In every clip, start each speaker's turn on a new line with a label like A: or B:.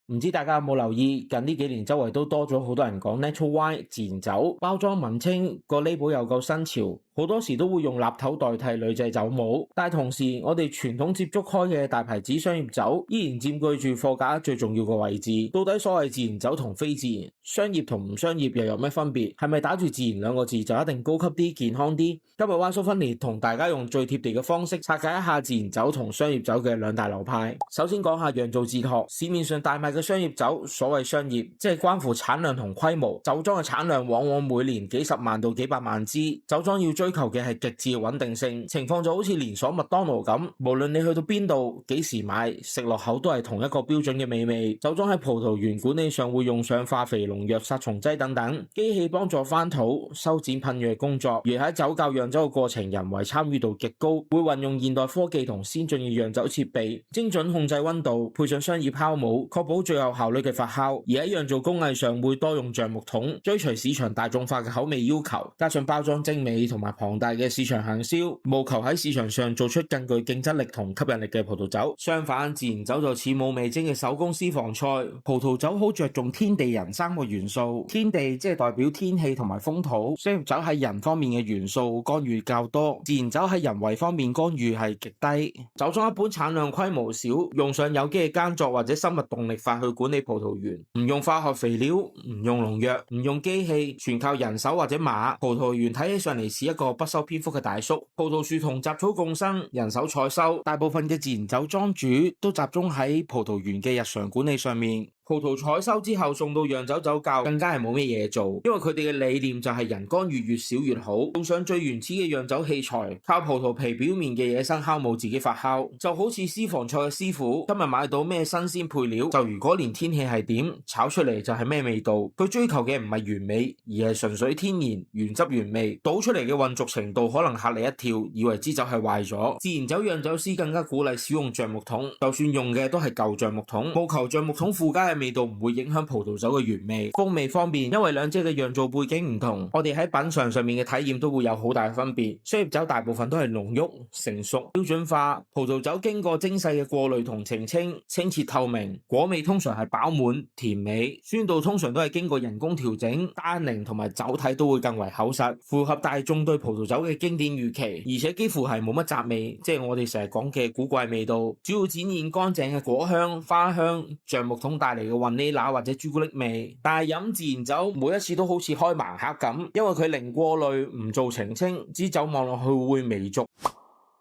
A: 唔知大家有冇留意，近呢幾年周圍都多咗好多人講 Natural Wine 自然酒，包裝文青，個 label 又夠新潮，好多時都會用蠟頭代替鋁製酒帽。但係同時，我哋傳統接觸開嘅大牌子商業酒依然佔據住貨架最重要嘅位置。到底所謂自然酒同非自然，商業同唔商業又有咩分別？係咪打住自然兩個字就一定高級啲、健康啲？今日 Wine So Funny 同大家用最貼地嘅方式拆解一下自然酒同商業酒嘅兩大流派。首先講下釀造哲學，市面上大賣嘅商業酒，所謂商業，即係關乎產量同規模。酒莊嘅產量往往每年幾十萬到幾百萬支，酒莊要追求嘅係極致嘅穩定性。情況就好似連鎖麥當勞咁，無論你去到邊度、幾時買，食落口都係同一個標準嘅美味。酒莊喺葡萄園管理上會用上化肥、農藥、殺蟲劑等等，機器幫助翻土、修剪噴藥工作。而喺酒窖釀酒嘅過程，人為參與度極高，會運用現代科技同先進嘅釀酒設備，精準控制溫度，配上商業酵母，確保最有效率嘅發酵。而喺釀造工藝上會多用橡木桶，追隨市場大眾化嘅口味要求，加上包裝精美同埋龐大嘅市場行銷，務求喺市場上做出更具競爭力同吸引力嘅葡萄酒。相反，自然酒就似冇味精嘅手工私房菜。葡萄酒好着重天地人三個元素，天地即係代表天氣同埋風土，商業酒喺人方面嘅元素干預較多，自然酒喺人為方面干預係極低。酒莊一般產量規模少，用上有機嘅耕作或者生物動力法去管理葡萄園，唔用化學肥料，唔用農藥，唔用機器，全靠人手或者馬。葡萄園睇起上嚟似一個不修邊幅嘅大叔，葡萄樹同雜草共生，人手採收。大部分嘅自然酒莊主都集中喺葡萄園嘅日常管理上面。葡萄採收之後送到釀酒酒窖，更加係冇咩嘢做，因為佢哋嘅理念就係人干預越少越好。用上最原始嘅釀酒器材，靠葡萄皮表面嘅野生酵母自己發酵，就好似私房菜嘅師傅今日買到咩新鮮配料，就如果連天氣係點，炒出嚟就係咩味道。佢追求嘅唔係完美，而係純粹天然，原汁原味。倒出嚟嘅混濁程度可能嚇你一跳，以為支酒係壞咗。自然酒釀酒師更加鼓勵使用橡木桶，就算用嘅都係舊橡木桶，務求橡木桶附加嘅味道唔會影響葡萄酒嘅原味。風味方面，因為兩者嘅釀造背景唔同，我哋喺品嘗上面嘅體驗都會有好大嘅分別。商業酒大部分都係濃郁、成熟、標準化，葡萄酒經過精細嘅過濾同澄清，清澈透明，果味通常係飽滿甜美，酸度通常都係經過人工調整，單寧同埋酒體都會更為厚實，符合大眾對葡萄酒嘅經典預期。而且幾乎係冇乜雜味，即係我哋成日講嘅古怪味道，主要展現乾淨嘅果香、花香，橡木桶帶嚟嘅雲呢拿或者朱古力味。但係飲自然酒每一次都好似開盲盒咁，因為佢零過濾，唔做澄清，支酒望落去會微濁、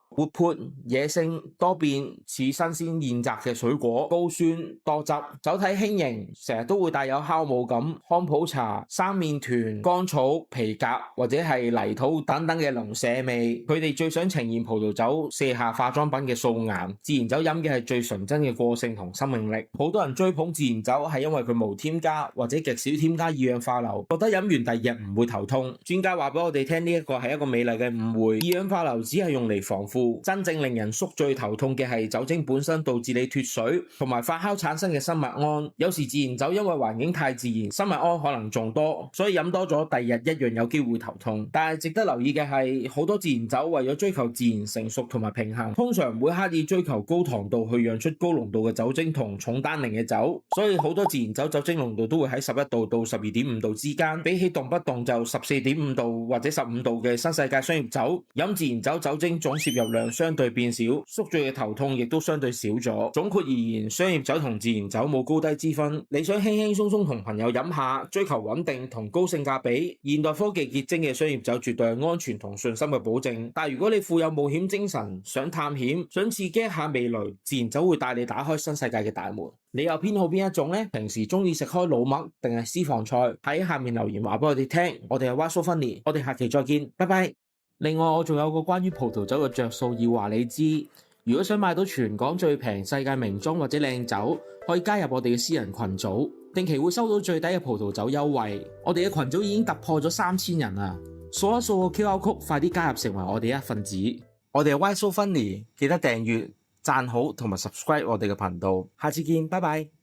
A: 活潑、野性、多變，似新鮮現摘嘅水果，高酸多汁，酒體輕盈，成日都會帶有酵母感、康普茶、生麵團、乾草、皮革或者係泥土等等嘅鄰舍味。佢哋最想呈現葡萄酒卸下化妝品嘅素顏，自然酒飲嘅係最純真嘅個性同生命力。好多人追捧自然酒係因為佢無添加或者極少添加二氧化硫，覺得飲完第二日唔會頭痛。專家話俾我哋聽，呢一個係一個美麗嘅誤會，二氧化硫只係用嚟防腐。真正令人宿醉頭痛嘅係酒精本身導致你脫水同埋發酵產生嘅生物胺。有時自然酒因為環境太自然，生物胺可能仲多，所以飲多咗第二日一樣有機會頭痛。但係值得留意嘅係，好多自然酒為咗追求自然成熟同埋平衡，通常會刻意追求高糖度去釀出高濃度嘅酒精同重單寧嘅酒，所以好多自然酒酒精濃度都會喺11度到12.5度之間，比起動不動就14.5度或者15度嘅新世界商業酒，飲自然酒酒精總攝入量相對變少，宿醉嘅頭痛亦都相對少咗。總括而言，商業酒同自然酒冇高低之分，你想輕輕鬆鬆同朋友飲下，追求穩定同高性價比，現代科技結晶嘅商業酒絕對係安全同信心嘅保證。但如果你富有冒險精神，想探險，想刺激一下味蕾，自然酒會帶你打開新世界嘅大門。你又偏好邊一種呢？平時中意食開老麥定係私房菜？喺下面留言話俾我哋聽。我哋係 Wine So Funny，我哋下期再見，拜拜。另外我仲有個關於葡萄酒嘅着數要話你知，如果想買到全港最平世界名莊或者靚酒，可以加入我哋嘅私人群組，定期會收到最低嘅葡萄酒優惠。我哋嘅群組已經突破咗3000人啦，掃一掃個 QR code，快啲加入成為我哋一份子。我哋係 Wine So Funny，記得訂閱、讚好同埋 subscribe 我哋嘅頻道。下次見，拜拜。